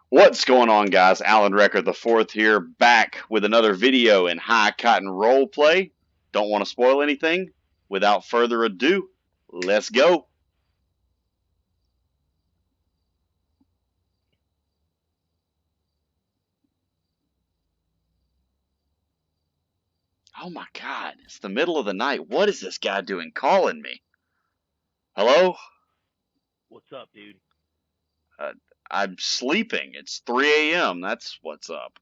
What's going on, guys? Alan Recker the fourth here, back with another video in High Cotton Roleplay. Don't want to spoil anything. Without further ado, let's go. Oh my God, it's the middle of the night. What is this guy doing calling me? Hello? What's up, dude? I'm sleeping. It's 3 a.m. That's what's up.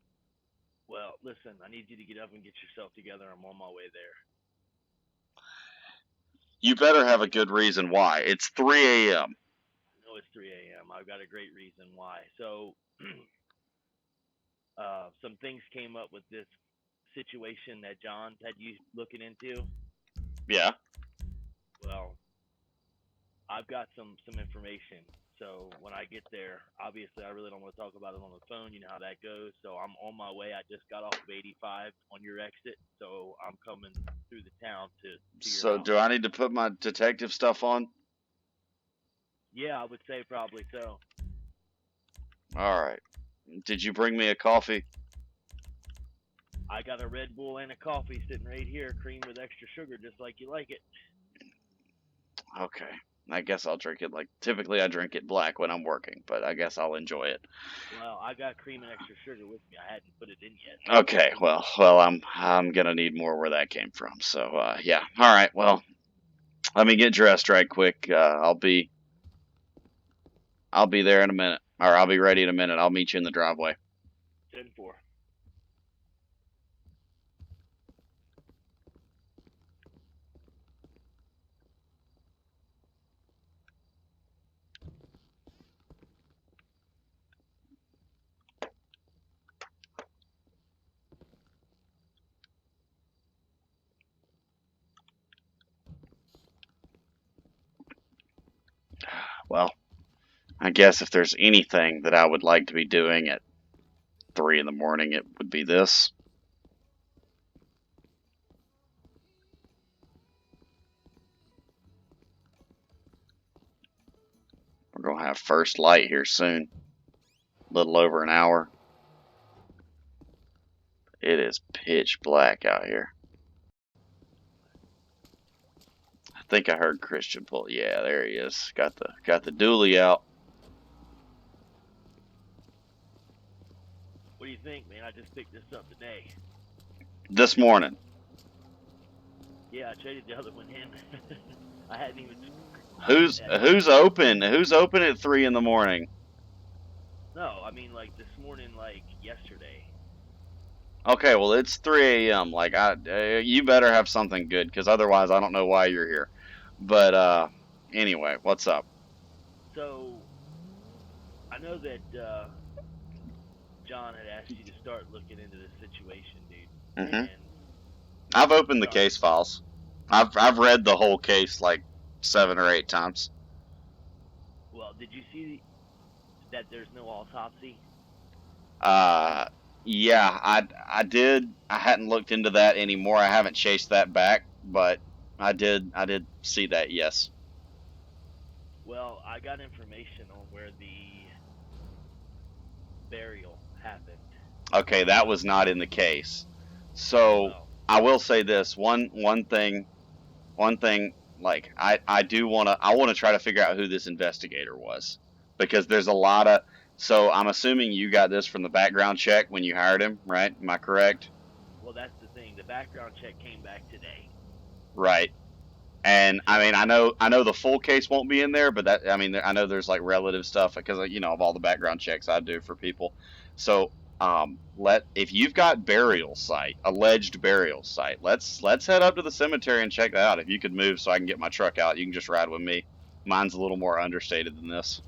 Well, listen, I need you to get up and get yourself together. I'm on my way there. You better have a good reason why. It's 3 a.m. I know it's 3 a.m. I've got a great reason why. So, some things came up with this situation that John had you looking into. Yeah. Well, I've got some information. So when I get there, obviously I really don't want to talk about it on the phone. You know how that goes. So I'm on my way. I just got off of 85 on your exit, so I'm coming through the town to your So house. do I need to put my detective stuff on? Yeah, I would say probably so. All right. Did you bring me a coffee? I got a Red Bull and a coffee sitting right here, cream with extra sugar, just like you like it. Okay. I guess I'll drink it like typically I drink it black when I'm working, but I guess I'll enjoy it. Well, I got cream and extra sugar with me. I hadn't put it in yet. Okay, well, I'm gonna need more where that came from. So yeah. All right. Well, let me get dressed right quick. I'll be there in a minute, or I'll be ready in a minute. I'll meet you in the driveway. 10-4. Well, I guess if there's anything that I would like to be doing at 3 in the morning, it would be this. We're gonna have first light here soon. A little over an hour. It is pitch black out here. I think I heard Christian pull. Yeah, there he is. Got the dually out. What do you think, man? I just picked this up today. This morning. Yeah, I traded the other one in. I hadn't even. Who's open? Who's open at 3 in the morning? No, I mean like this morning, like yesterday. Okay, well it's 3 a.m. Like you better have something good, because otherwise I don't know why you're here. But anyway, what's up? So I know that John had asked you to start looking into this situation, dude. Hmm. And I've opened the sorry. case files. I've read the whole case like 7 or 8 times. Well, did you see that there's no autopsy? Uh, yeah, I did. I hadn't looked into that anymore. I haven't chased that back, but I did see that. Yes. Well, I got information on where the burial happened. Okay, that was not in the case. So Well, I will say this one thing, like I want to try to figure out who this investigator was, because there's a lot of, so I'm assuming you got this from the background check when you hired him, right? Am I correct? that's the thing. The background check came back today. Right. And I mean, So, I know the full case won't be in there, but that, I mean, I know there's like relative stuff because of all the background checks I do for people. So let if you've got alleged burial site, let's head up to the cemetery and check that out. If you could move so I can get my truck out, you can just ride with me. Mine's a little more understated than this.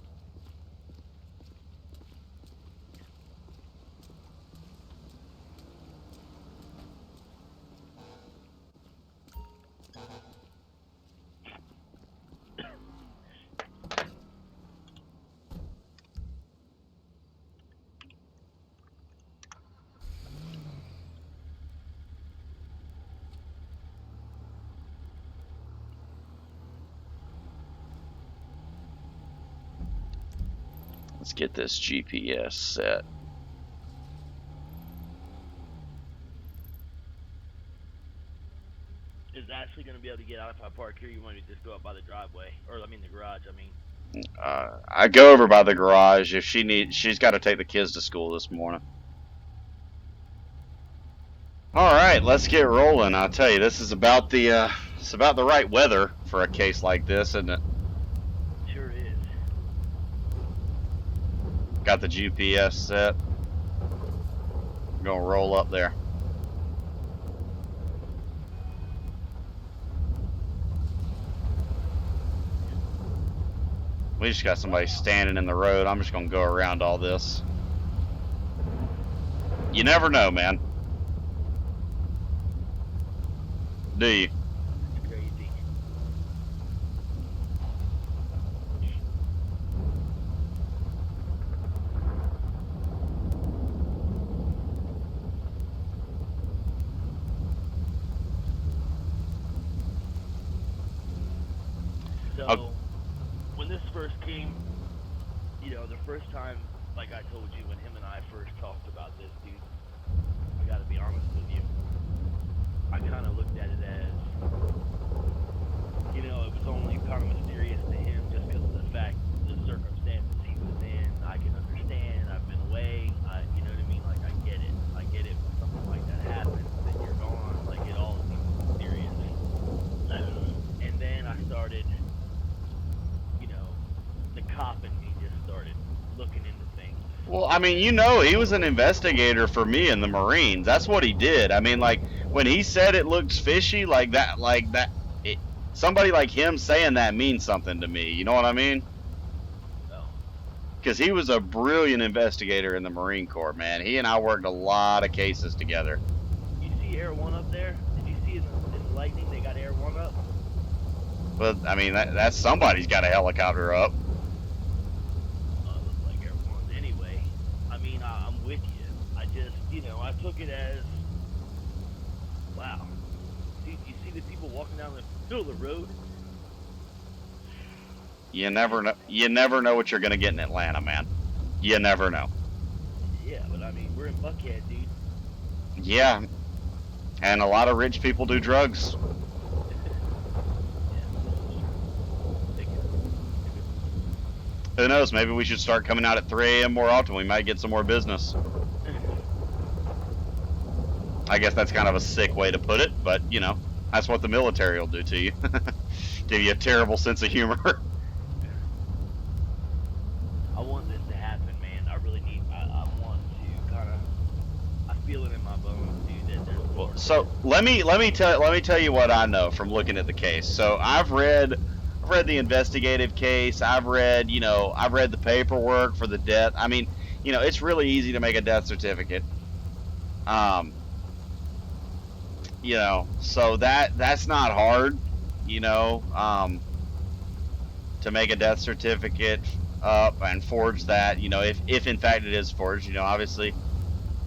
Let's get this GPS set. Is Ashley going to be able to get out if I park here? You want me to just go up by the driveway, or I mean the garage? I mean. I go over by the garage if she's got to take the kids to school this morning. All right, let's get rolling. I'll tell you, this is about the it's about the right weather for a case like this, isn't it? Sure is. Got the GPS set. I'm gonna roll up there. We just got somebody standing in the road. I'm just gonna go around all this. You never know, man. Do you? It's crazy. So, when this first came, you know, the first time, like I told you, when him and I first talked about this, dude, I gotta be honest with you. I kind of looked at it as, you know, it was only kind of mysterious to him just because of the fact, the circumstances he was in. I can understand. I've been away. You know what I mean? Like, I get it. I get it when something like that happens, that you're gone. Like, it all seems mysterious. And then I started, you know, the cop in me just started looking into things. Well, I mean, you know, he was an investigator for me in the Marines. That's what he did. I mean, like, when he said it looks fishy, somebody like him saying that means something to me. You know what I mean? So, Because he was a brilliant investigator in the Marine Corps, man. He and I worked a lot of cases together. you see Air 1 up there? Did you see in the lightning they got Air 1 up? But, I mean, that's somebody's got a helicopter up. Looks like Air 1. Anyway, I mean, I'm with you. I just, you know, I took it as, wow. You see the people walking down the middle of the road? You never know. You never know what you're gonna get in Atlanta, man. You never know. Yeah, but I mean, we're in Buckhead, dude. Yeah, and a lot of rich people do drugs. Who knows? Maybe we should start coming out at 3 a.m. more often. We might get some more business. I guess that's kind of a sick way to put it, but you know, that's what the military will do to you. Give you a terrible sense of humor. I want this to happen, man. I really need. I want to kind of. I feel it in my bones, dude. That there's more. So let me tell you what I know from looking at the case. So I've read the investigative case. I've read the paperwork for the death. I mean, you know, it's really easy to make a death certificate. You know, so that's not hard, you know, to make a death certificate up and forge that, you know, if in fact it is forged, you know, obviously,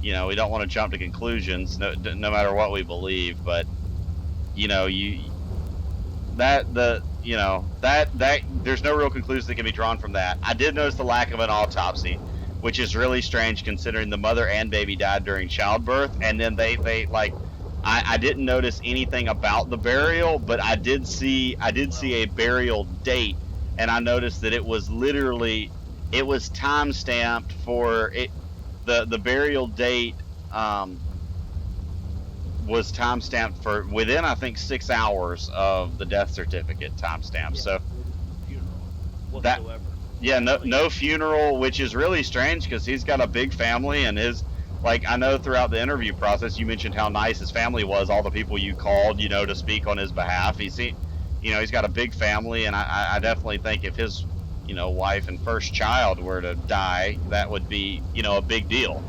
you know, we don't want to jump to conclusions, no matter what we believe, but, you know, there's no real conclusion that can be drawn from that. I did notice the lack of an autopsy, which is really strange considering the mother and baby died during childbirth, and then they I didn't notice anything about the burial, but I did see a burial date, and I noticed that it was time stamped for it. The burial date was time stamped for within, I think, 6 hours of the death certificate time stamp. Yeah, So funeral that whatsoever. yeah, no funeral, which is really strange because he's got a big family and I know throughout the interview process you mentioned how nice his family was, all the people you called, you know, to speak on his behalf. He's got a big family, and I definitely think if his, you know, wife and first child were to die, that would be, you know, a big deal.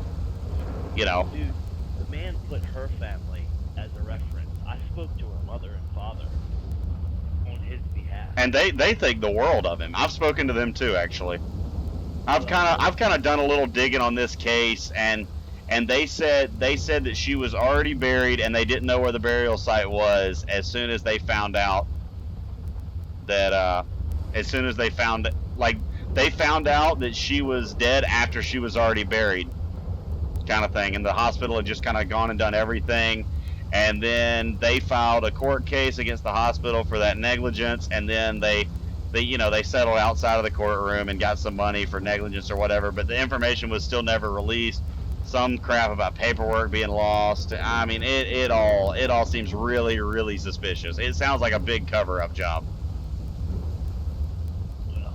You know. Dude, the man put her family as a reference. I spoke to her mother and father on his behalf. And they think the world of him. I've spoken to them too, actually. I've kind of done a little digging on this case, and they said that she was already buried, and they didn't know where the burial site was as soon as they found out that they found out that she was dead after she was already buried, kind of thing, and the hospital had just kind of gone and done everything, and then they filed a court case against the hospital for that negligence, and then they settled outside of the courtroom and got some money for negligence or whatever, but the information was still never released. Some crap about paperwork being lost. I mean, it all seems really, really suspicious. It sounds like a big cover-up job. Well,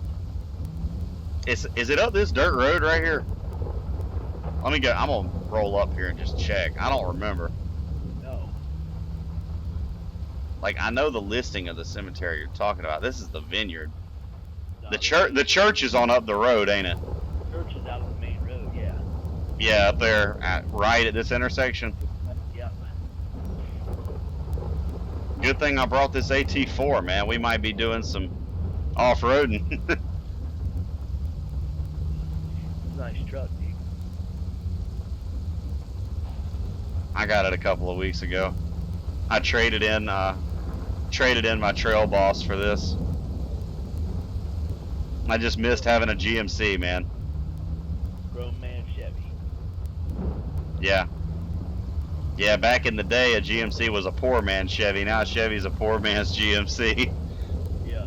Is it up this dirt road right here? Let me go. I'm gonna roll up here and just check. I don't remember. no. Like, I know the listing of the cemetery you're talking about. This is the Vineyard. No, The church is on up the road, ain't it? church is out on the main road. Yeah. Yeah, up there, right at this intersection. Yep. Good thing I brought this AT4, man. We might be doing some off-roading. It's a nice truck, dude. I got it a couple of weeks ago. I traded in my Trail Boss for this. I just missed having a GMC, man. Grown man Chevy. Yeah. Yeah, back in the day, a GMC was a poor man's Chevy. Now Chevy's a poor man's GMC. Yeah.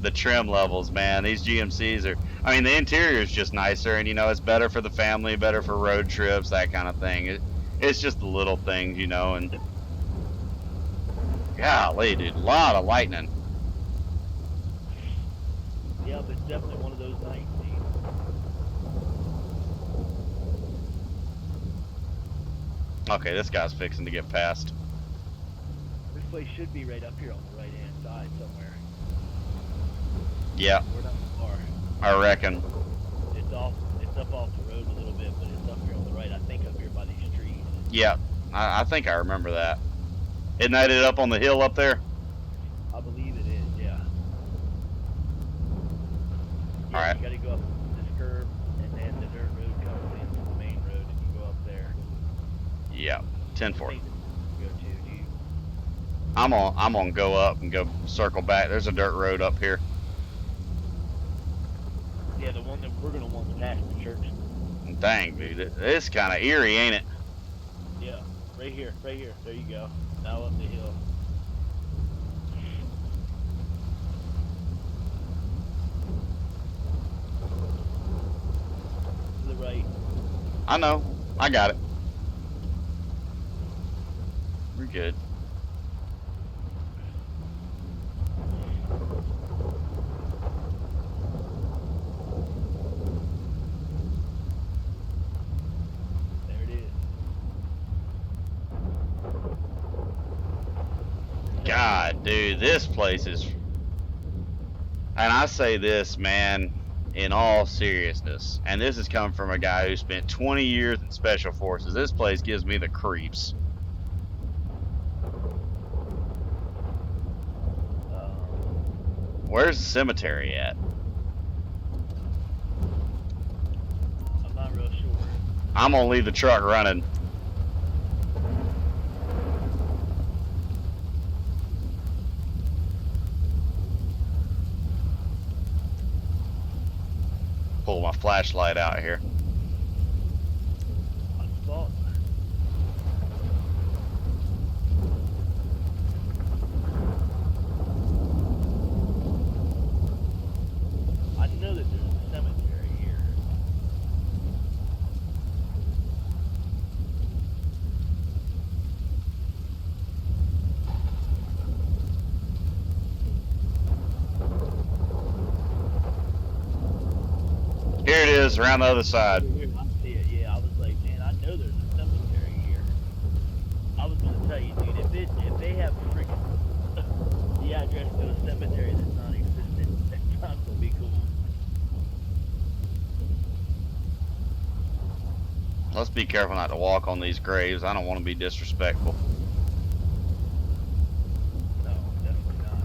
The trim levels, man. These GMCs are, I mean, the interior is just nicer, and, it's better for the family, better for road trips, that kind of thing. It's just the little things, and golly, dude, a lot of lightning. Yeah, but it's definitely one of those nights, dude. Okay, this guy's fixing to get past. This place should be right up here on the right-hand side somewhere. Yeah, We're not far. I reckon. It's up off the road a little bit, but it's up here on the right. I think up here by these trees. Yeah, I think I remember that. Isn't that it up on the hill up there? I believe it is, yeah. All right. You gotta go up this curve, and then the dirt road comes into the main road, and you go up there. Yeah, 10-4. Go to, dude. I'm gonna go up and go circle back. There's a dirt road up here. Yeah, the one that we're gonna want to pass the church. Dang, dude, it's kind of eerie, ain't it? Yeah, right here. There you go. Now up the hill. To the right. I know. I got it. We're good. There it is. God, dude, this place is... And I say this, man, in all seriousness, and this is coming from a guy who spent 20 years in Special Forces. This place gives me the creeps. Where's the cemetery at? I'm not real sure. I'm gonna leave the truck running. Pull my flashlight out here. I thought. I know that there's a cemetery here. Here it is, around the other side. I see it, yeah. I was like, man, I know there's a cemetery here. I was gonna tell you, dude, if they have freaking the address to a cemetery that's non-existent, that's not gonna be cool. Let's be careful not to walk on these graves. I don't want to be disrespectful. No, definitely not.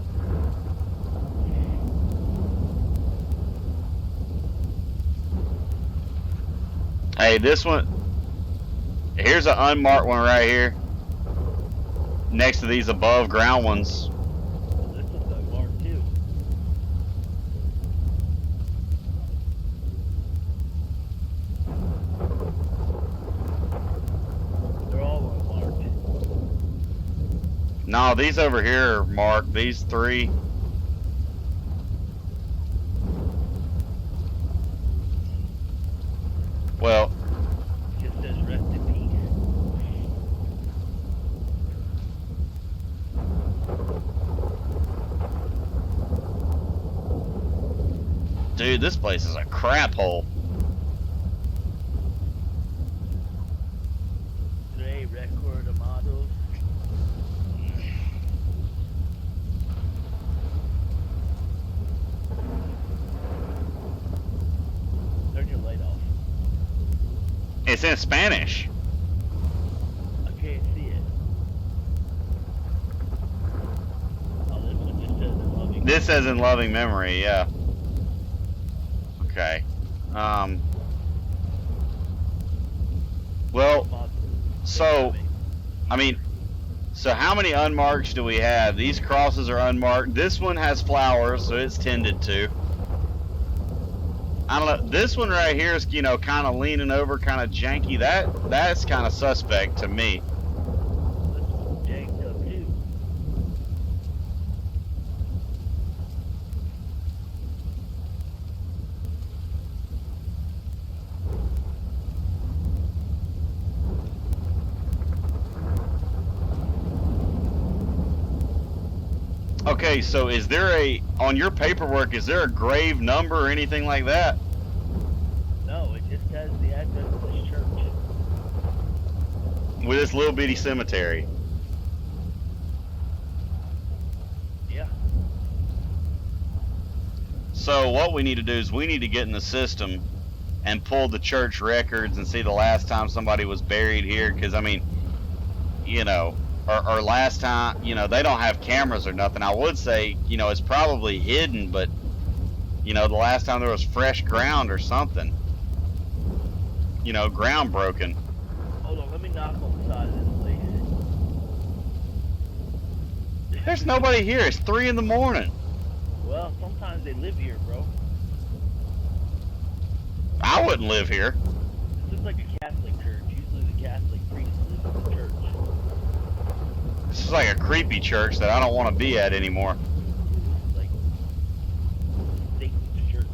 Hey, this one, here's an unmarked one right here. Next to these above ground ones. This looks like Mark too. No, these over here, Mark. These three. Well, It just says rest in peace. dude, this place is a crap hole. Today, record models. Turn your light off. It's in Spanish. I can't see it. Oh, this one just says in loving. This says in loving memory, yeah. Okay. Well, so, I mean, so how many unmarked do we have? These crosses are unmarked. This one has flowers, so it's tended to. I don't know. This one right here is, you know, kind of leaning over, kind of janky. That's kind of suspect to me. This one's janked up too. Okay, so is there on your paperwork, is there a grave number or anything like that? No, it just has the address of this church. With this little bitty cemetery? Yeah. So what we need to do is we need to get in the system and pull the church records and see the last time somebody was buried here, because I mean, you know, or last time, you know, they don't have cameras or nothing. I would say, you know, it's probably hidden, but you know, the last time there was fresh ground or something, you know, ground broken. Hold on, let me knock on the side of this place. There's nobody here. It's 3 in the morning. Well, sometimes they live here, bro. I wouldn't live here. This is like a Catholic church. Usually the Catholic priest lives in the church. This is like a creepy church that I don't want to be at anymore. This is like Satan's church.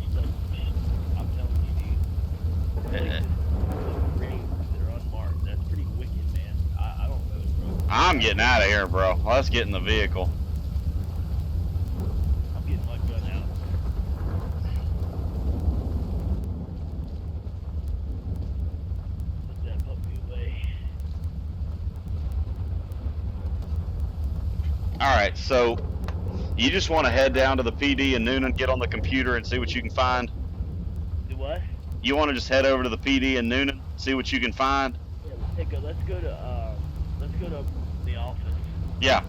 I'm telling you, dude. Like, graves that are unmarked. That's pretty wicked, man. I don't know, bro. I'm getting out of here, bro. Let's get in the vehicle. I'm getting my gun out. Put that puppy away. Alright, so you just want to head down to the PD in Noonan, get on the computer and see what you can find? Do what? You want to just head over to the PD in Noonan, see what you can find? Yeah, let's go to the office. Yeah.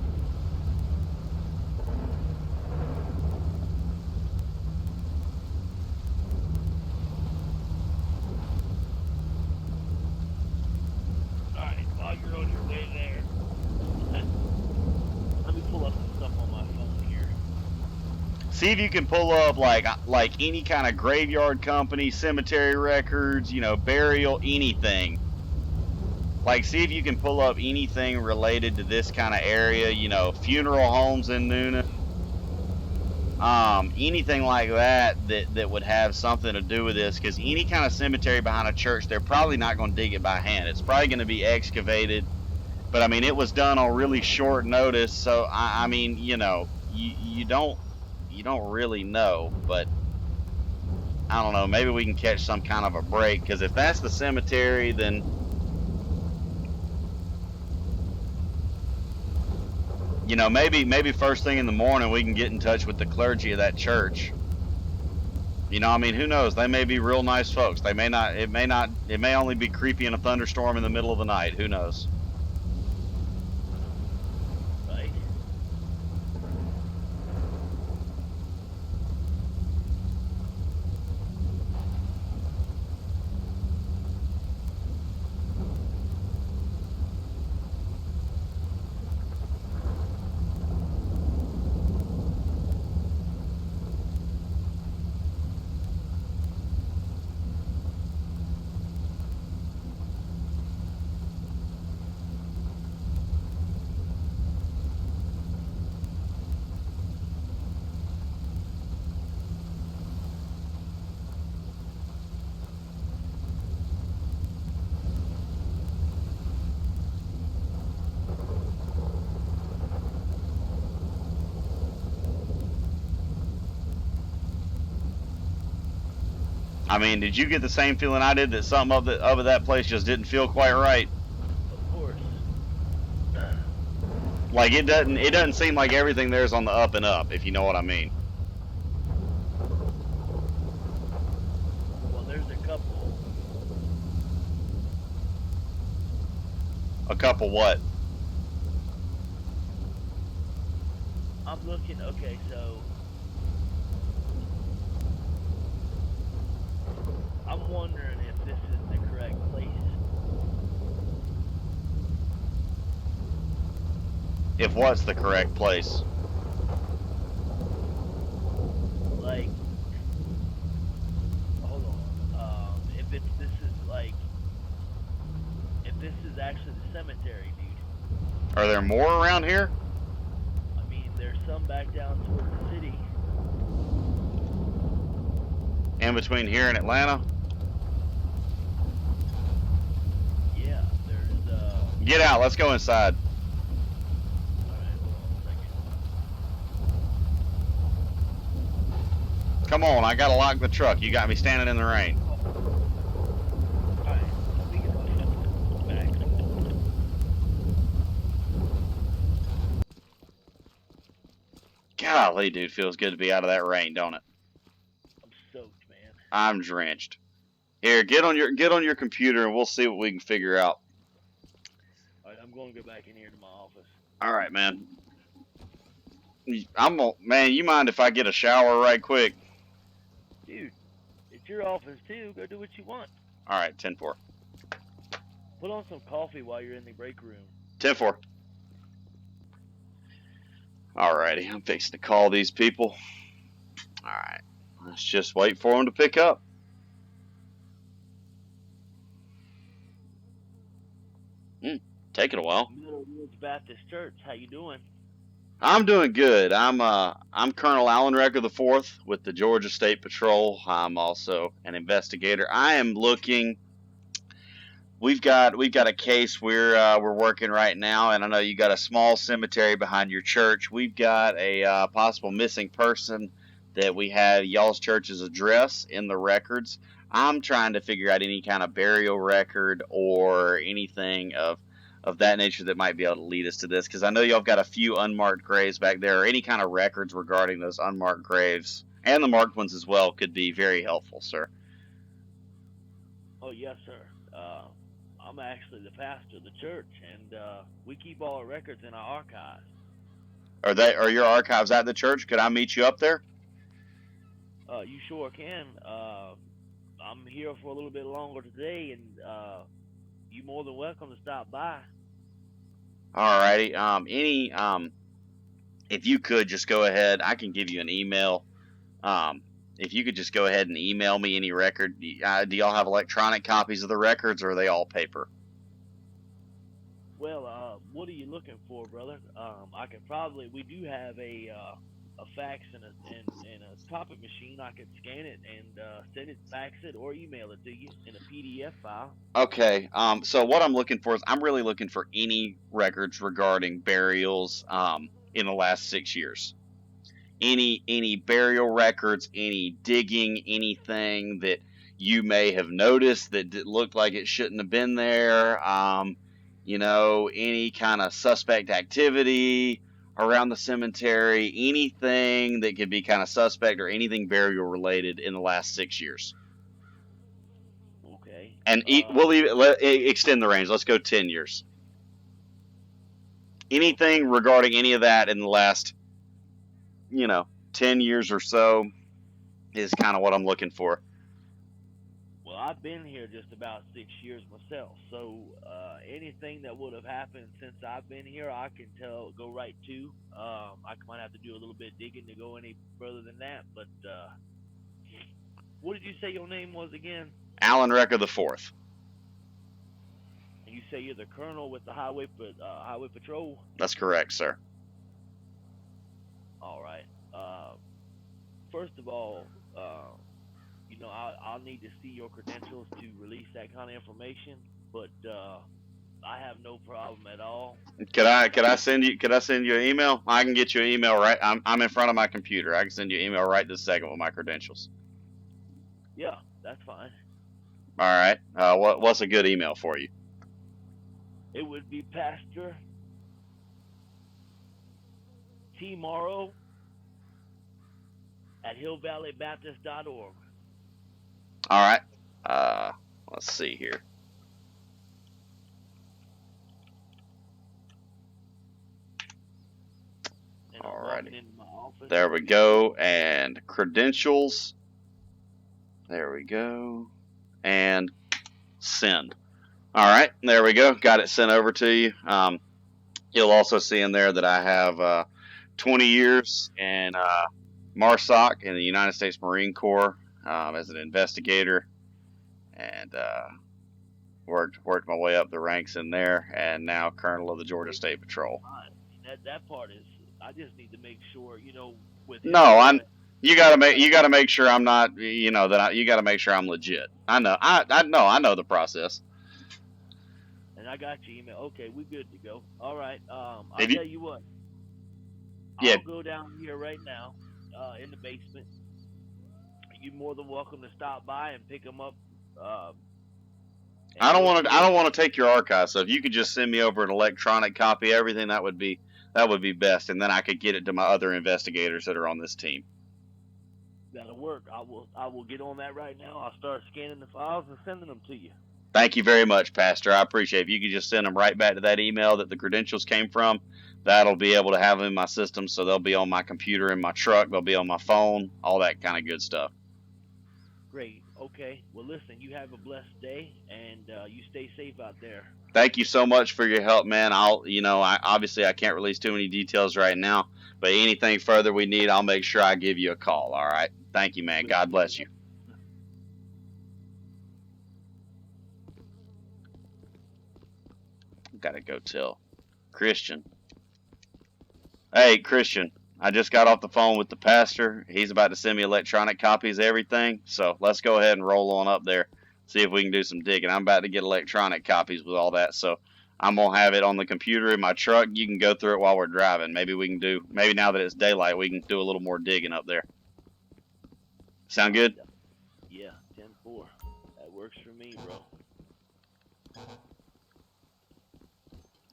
Alright, while you're on your way there, let me pull up some stuff on my phone here. See if you can pull up like any kind of graveyard company, cemetery records, you know, burial, anything. Like, see if you can pull up anything related to this kind of area, you know, funeral homes in Noonan. Anything like that would have something to do with this, because any kind of cemetery behind a church, they're probably not going to dig it by hand. It's probably going to be excavated, but I mean, it was done on really short notice, so I mean, you know, you don't really know, but I don't know, maybe we can catch some kind of a break, because if that's the cemetery, then you know, maybe first thing in the morning we can get in touch with the clergy of that church. You know, I mean, who knows? They may be real nice folks. They may not. It may only be creepy in a thunderstorm in the middle of the night. Who knows? Right? I mean, did you get the same feeling I did that something of that place just didn't feel quite right? Of course. Like it doesn't seem like everything there's on the up and up, if you know what I mean. Well, there's a couple. A couple what? I'm looking. Okay, so I'm wondering if this is the correct place. If what's the correct place? Like, hold on. If this is like, if this is actually the cemetery, dude. Are there more around here? I mean, there's some back down towards the city. In between here and Atlanta? Yeah, there's Get out. Let's go inside. Alright, hold on a second. Come on. I gotta lock the truck. You got me standing in the rain. Alright, we can back. Golly, dude, feels good to be out of that rain, don't it? I'm soaked, man. I'm drenched. Here, get on your computer and we'll see what we can figure out. Alright, I'm going to go back in here to my office. All right, man. Man. You mind if I get a shower right quick? Dude, it's your office too. Go do what you want. All right, 10-4. Put on some coffee while you're in the break room. 10-4. Alrighty, I'm fixing to call these people. All right, let's just wait for them to pick up. Taking a while. Middle Woods Baptist Church. How you doing? I'm doing good. I'm Colonel Alan Recker IV with the Georgia State Patrol. I'm also an investigator. I am looking. We've got a case we're working right now, and I know you got a small cemetery behind your church. We've got a possible missing person that we had y'all's church's address in the records. I'm trying to figure out any kind of burial record or anything of that nature that might be able to lead us to this, because I know y'all got a few unmarked graves back there, or any kind of records regarding those unmarked graves and the marked ones as well could be very helpful, sir. Oh yes, sir. I'm actually the pastor of the church, and we keep all our records in our archives. Are your archives at the church? Could I meet you up there? You sure can. I'm here for a little bit longer today, and you're more than welcome to stop by. Alrighty. If you could just go ahead, I can give you an email. If you could just go ahead and email me any record. Do y'all have electronic copies of the records, or are they all paper? Well, what are you looking for, brother? We do have a fax and a copy machine. I could scan it and send it, fax it, or email it to you in a PDF file. Okay. So what I'm looking for is I'm really looking for any records regarding burials in the last 6 years. Any burial records, any digging, anything that you may have noticed that looked like it shouldn't have been there. Any kind of suspect activity around the cemetery, anything that could be kind of suspect or anything burial related in the last 6 years. Okay. And extend the range. Let's go 10 years. Anything regarding any of that in the last, 10 years or so is kind of what I'm looking for. Well, I've been here just about 6 years myself, so anything that would have happened since I've been here, I can go right to. I might have to do a little bit digging to go any further than that, but what did you say your name was again? Alan Recker IV. You say you're the colonel with the highway patrol? That's correct, sir. All right. First of all, I'll need to see your credentials to release that kind of information, but I have no problem at all. Could I send you an email? I can get you an email right. I'm in front of my computer. I can send you an email right this second with my credentials. Yeah, That's fine. All right. What's a good email for you? It would be Pastor T. Morrow at hillvalleybaptist.org. All right. Let's see here. And I'm walking Alrighty. into my office. There we go. And credentials. There we go. And send. All right. There we go. Got it sent over to you. You'll also see in there that I have 20 years in MARSOC in the United States Marine Corps as an investigator, and worked my way up the ranks in there, and now Colonel of the Georgia State Patrol. That part is. I just need to make sure, with No, him. you gotta make sure I'm not, you gotta make sure I'm legit. I know, I know the process. And I got your email. Okay, we good to go. All right. I'll If you, tell you what. yeah, I'll go down here right now, in the basement. You're more than welcome to stop by and pick them up. I don't want to take your archive. So if you could just send me over an electronic copy, of everything that would be best, and then I could get it to my other investigators that are on this team. That'll work. I will get on that right now. I'll start scanning the files and sending them to you. Thank you very much, Pastor. I appreciate it. If you could just send them right back to that email that the credentials came from, that'll be able to have them in my system, so they'll be on my computer in my truck, they'll be on my phone, all that kind of good stuff. Great. Okay. Well, listen, you have a blessed day, and you stay safe out there. Thank you so much for your help, man. Obviously I can't release too many details right now, but anything further we need, I'll make sure I give you a call. All right. Thank you, man. God bless you. Gotta go tell Christian. Hey, Christian, I just got off the phone with the pastor. He's about to send me electronic copies of everything. So let's go ahead and roll on up there, see if we can do some digging. I'm about to get electronic copies with all that. So I'm going to have it on the computer in my truck. You can go through it while we're driving. Maybe now that it's daylight, we can do a little more digging up there. Sound good? Yeah, 10-4. That works for me, bro.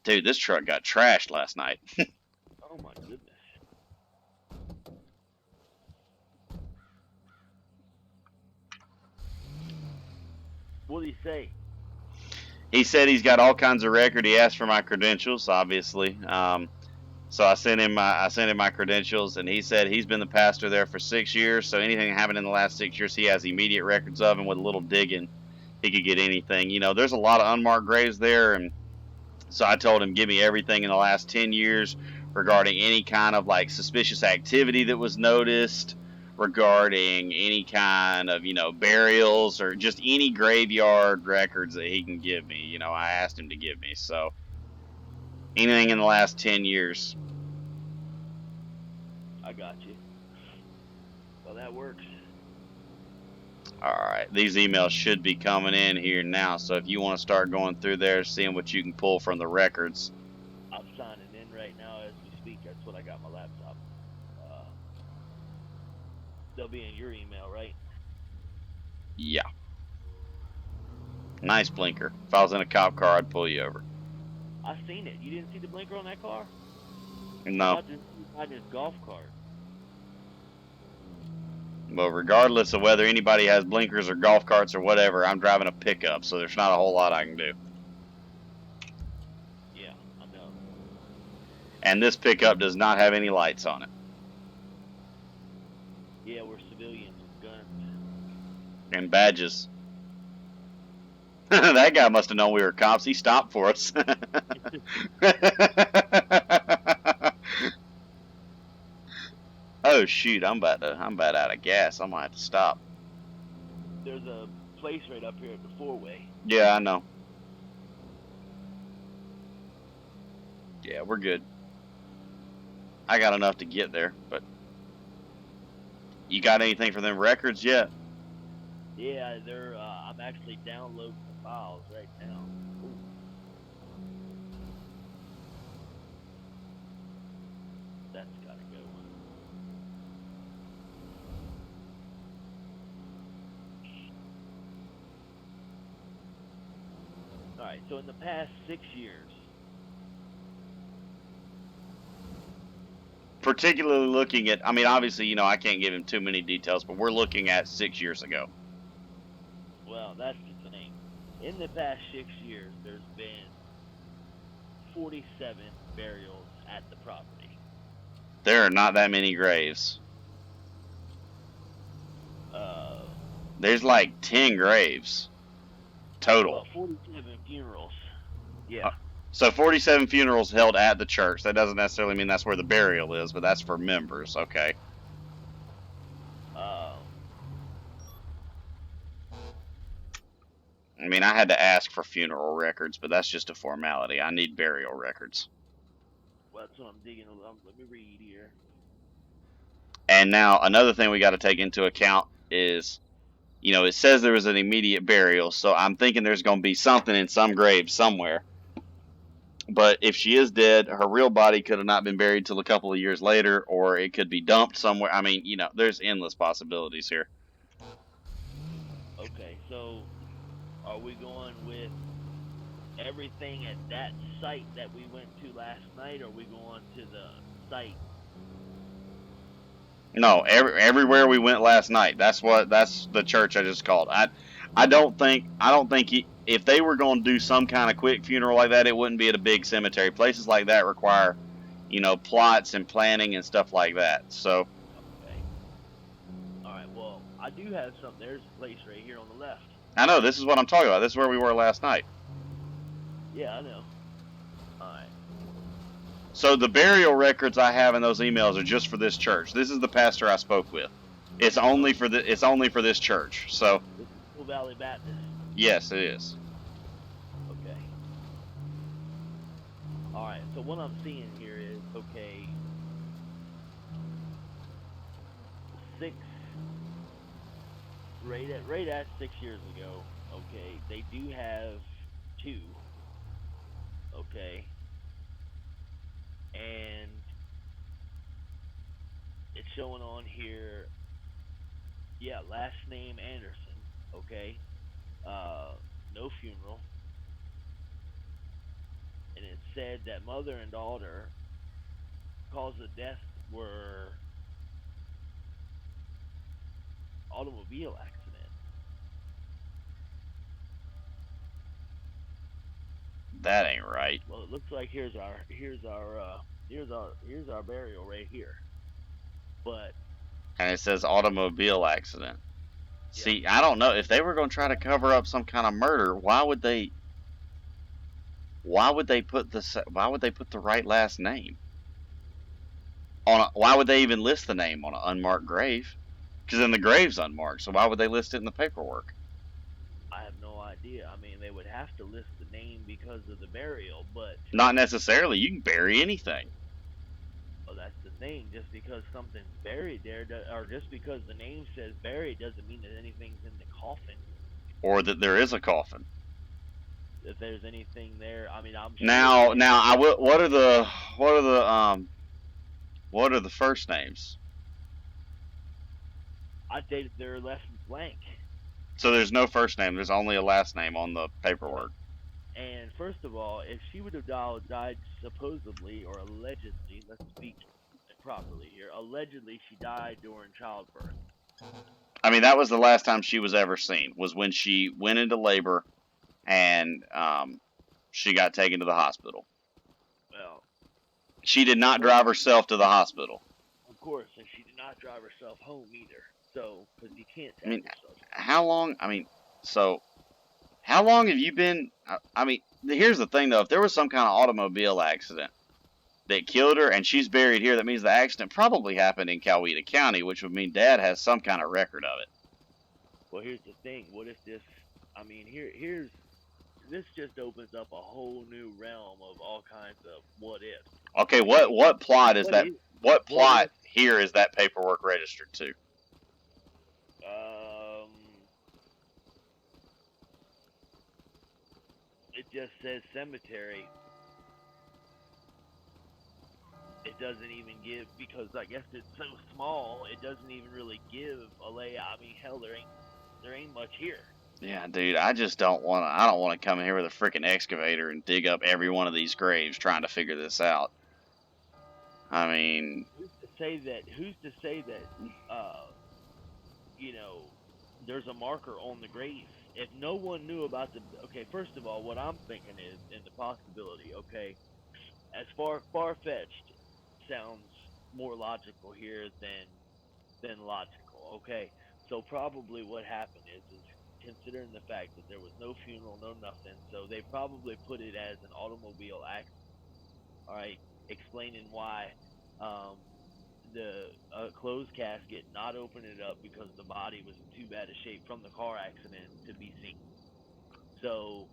Dude, this truck got trashed last night. Oh my goodness. What did he say? He said he's got all kinds of record. He asked for my credentials, obviously. So I sent him my credentials, and he said he's been the pastor there for 6 years. So anything that happened in the last 6 years, he has immediate records of, and with a little digging, he could get anything. There's a lot of unmarked graves there, and so I told him, give me everything in the last 10 years regarding any kind of like suspicious activity that was noticed, regarding any kind of, burials or just any graveyard records that he can give me. I asked him to give me. So anything in the last 10 years. I got you. Well, that works. All right. These emails should be coming in here now. So if you want to start going through there, seeing what you can pull from the records. I'm signing in right now as we speak. That's what I got my laptop. They'll be in your email, right? Yeah. Nice blinker. If I was in a cop car, I'd pull you over. I seen it. You didn't see the blinker on that car? No. I this golf cart. Well, regardless of whether anybody has blinkers or golf carts or whatever, I'm driving a pickup, so there's not a whole lot I can do. Yeah, I know. And this pickup does not have any lights on it. Yeah, we're civilians with guns. And badges. That guy must have known we were cops. He stopped for us. Oh shoot! I'm about out of gas. I might have to stop. There's a place right up here at the four-way. Yeah, I know. Yeah, we're good. I got enough to get there, but you got anything for them records yet? Yeah, I'm actually downloading the files right now. Ooh. That's gotta go. All right. So in the past 6 years, Particularly looking at, I mean, obviously, I can't give him too many details, but we're looking at 6 years ago. well, that's the thing. In the past 6 years, there's been 47 burials at the property. There are not that many graves. Uh, There's like 10 graves total. well, 47 funerals. Yeah. So 47 funerals held at the church. That doesn't necessarily mean that's where the burial is, but that's for members. Okay. Um, I mean, I had to ask for funeral records, but that's just a formality. I need burial records. well, that's what I'm digging. Let me read here. And now another thing we got to take into account is, it says there was an immediate burial, so I'm thinking there's going to be something in some grave somewhere. But if she is dead, her real body could have not been buried till a couple of years later, or it could be dumped somewhere. I mean, there's endless possibilities here. Okay, so are we going with everything at that site that we went to last night, or are we going to the site? No, everywhere we went last night. That's the church I just called. I don't think if they were going to do some kind of quick funeral like that, it wouldn't be at a big cemetery. Places like that require, plots and planning and stuff like that. So, Okay. All right. Well, I do have some. There's a place right here on the left. I know this is what I'm talking about. This is where we were last night. Yeah, I know. All right. So the burial records I have in those emails are just for this church. This is the pastor I spoke with. It's only for this church. So, This is Full Valley Baptist. yes, it is. Okay. All right. So what I'm seeing here is okay. Six. Right at 6 years ago. Okay, they do have two. Okay. And it's showing on here, yeah, last name Anderson, okay, no funeral, and it said that mother and daughter cause of death were automobile accident. That ain't right. Well, it looks like here's our burial right here, but And it says automobile accident. yeah, See, I don't know if they were going to try to cover up some kind of murder. Why would they put the right last name why would they even list the name on an unmarked grave? Because then the grave's unmarked. So why would they list it in the paperwork? I have no idea. I mean, they would have to list the name because of the burial, but Not necessarily. You can bury anything. well, that's the thing. Just because something's buried there, or just because the name says buried, doesn't mean that anything's in the coffin. Or that there is a coffin. If there's anything there, I mean, I'm sure. Now, I will. What are the first names? I think they're left blank. So there's no first name. There's only a last name on the paperwork. And first of all, if she would have died supposedly or allegedly, let's speak properly here. Allegedly, she died during childbirth. I mean, that was the last time she was ever seen. Was when she went into labor, and she got taken to the hospital. Well, she did not drive herself to the hospital. Of course, and she did not drive herself home either. So, because you can't. I mean, how long? I mean, so how long have you been? I mean, here's the thing though. If there was some kind of automobile accident that killed her and she's buried here, that means the accident probably happened in Coweta County, which would mean Dad has some kind of record of it. Well, here's the thing. What if this? I mean, this just opens up a whole new realm of all kinds of what ifs. Okay, what plot is that? What plot here is that paperwork registered to? It just says cemetery. It doesn't even give, because I guess it's so small, it doesn't even really give a layout. I mean, hell, there ain't much here. Yeah, dude, I just don't want to. I don't want to come in here with a freaking excavator and dig up every one of these graves trying to figure this out. I mean, Who's to say that? Who's to say that? You know, there's a marker on the grave. If no one knew about the, okay, first of all, what I'm thinking is, in the possibility, okay, as far fetched sounds more logical here than logical. Okay, so probably what happened is considering the fact that there was no funeral, no nothing, so they probably put it as an automobile accident. All right, explaining why um, the closed casket, not opening it up because the body was in too bad a shape from the car accident to be seen. So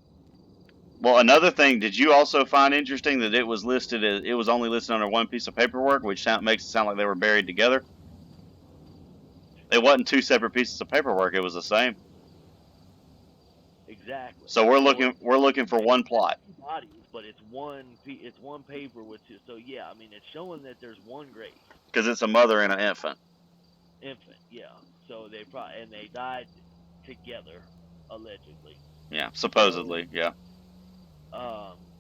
well, another thing, did you also find interesting that it was listed as it was only listed under one piece of paperwork, which makes it sound like they were buried together? It wasn't two separate pieces of paperwork; it was the same. exactly. So we're So looking we're looking for it one has plot two bodies, but it's one paper with two. So yeah, I mean it's showing that there's one grave, because it's a mother and an infant. infant. Yeah. So they probably and they died together, allegedly. Yeah, So supposedly. Yeah. um,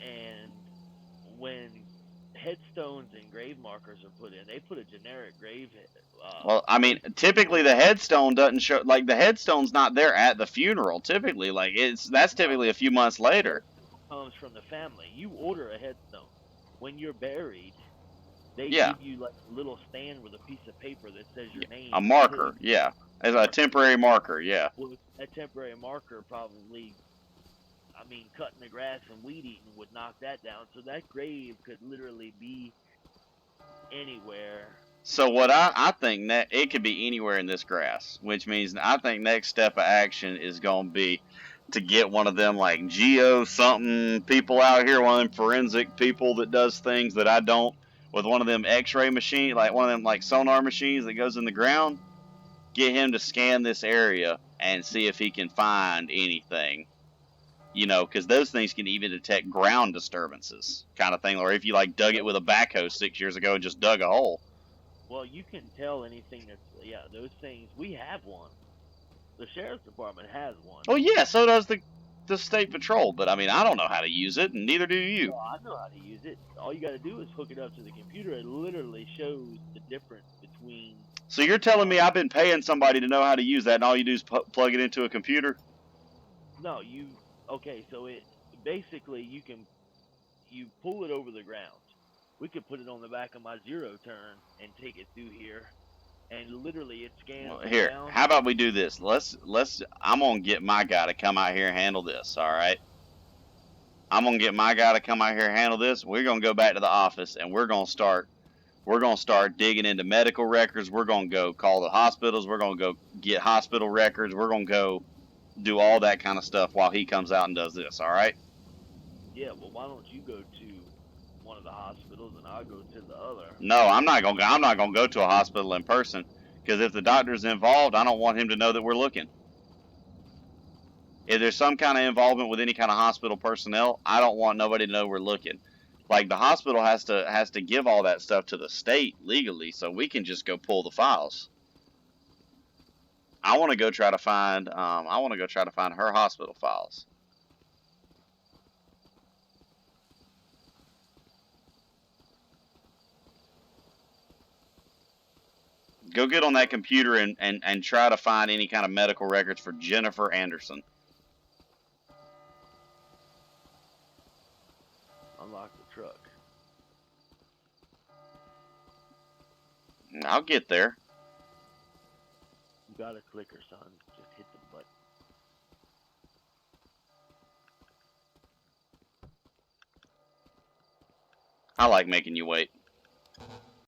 and when headstones and grave markers are put in, they put a generic grave Well, I mean, grave typically the headstone doesn't show like the headstone's not there at the funeral. Typically, like that's no, typically a few months later. headstone comes from the family. You order a headstone when you're buried. They Yeah, give you like a little stand with a piece of paper that says your a name until you marker. Yeah, as a marker. temporary marker. Yeah. Well, that temporary marker probably, I mean, cutting the grass and weed eating would knock that down. So that grave could literally be anywhere. So what I think that it could be anywhere in this grass, which means I think next step of action is gonna be to get one of them like geo something people out here, one of them forensic people that does things that I don't, with one of them X-ray machine, like one of them like sonar machines that goes in the ground. Get him to scan this area and see if he can find anything. You know, because those things can even detect ground disturbances, kind of thing. Or if you like dug it with a backhoe 6 years ago and just dug a hole. Well, you can tell anything that's, yeah, those things. We have one. The sheriff's department has one. Well, yeah, so does the state patrol. But I mean, I don't know how to use it, and neither do you. Oh, I know how to use it. All you got to do is hook it up to the computer. It literally shows the difference between. So you're telling me I've been paying somebody to know how to use that, and all you do is plug it into a computer? No, you. Okay, so it basically you pull it over the ground. We could put it on the back of my zero turn and take it through here, and literally it scans Well, the here, ground. how about we do this? Let's. I'm gonna get my guy to come out here and handle this. All right. I'm gonna get my guy to come out here and handle this. We're gonna go back to the office and we're gonna start digging into medical records. We're gonna go call the hospitals. We're gonna go get hospital records. We're gonna go do all that kind of stuff while he comes out and does this. All right? Yeah, well, why don't you go to one of the hospitals and I'll go to the other? No, I'm not gonna go to a hospital in person because if the doctor's involved, I don't want him to know that we're looking. If there's some kind of involvement with any kind of hospital personnel, I don't want nobody to know we're looking. Like the hospital has to give all that stuff to the state legally, so we can just go pull the files. I want to go try to find. I want to go try to find her hospital files. Go get on that computer and try to find any kind of medical records for Jennifer Anderson. Unlock the truck. I'll get there. You got a clicker, son. Just hit the button. I like making you wait.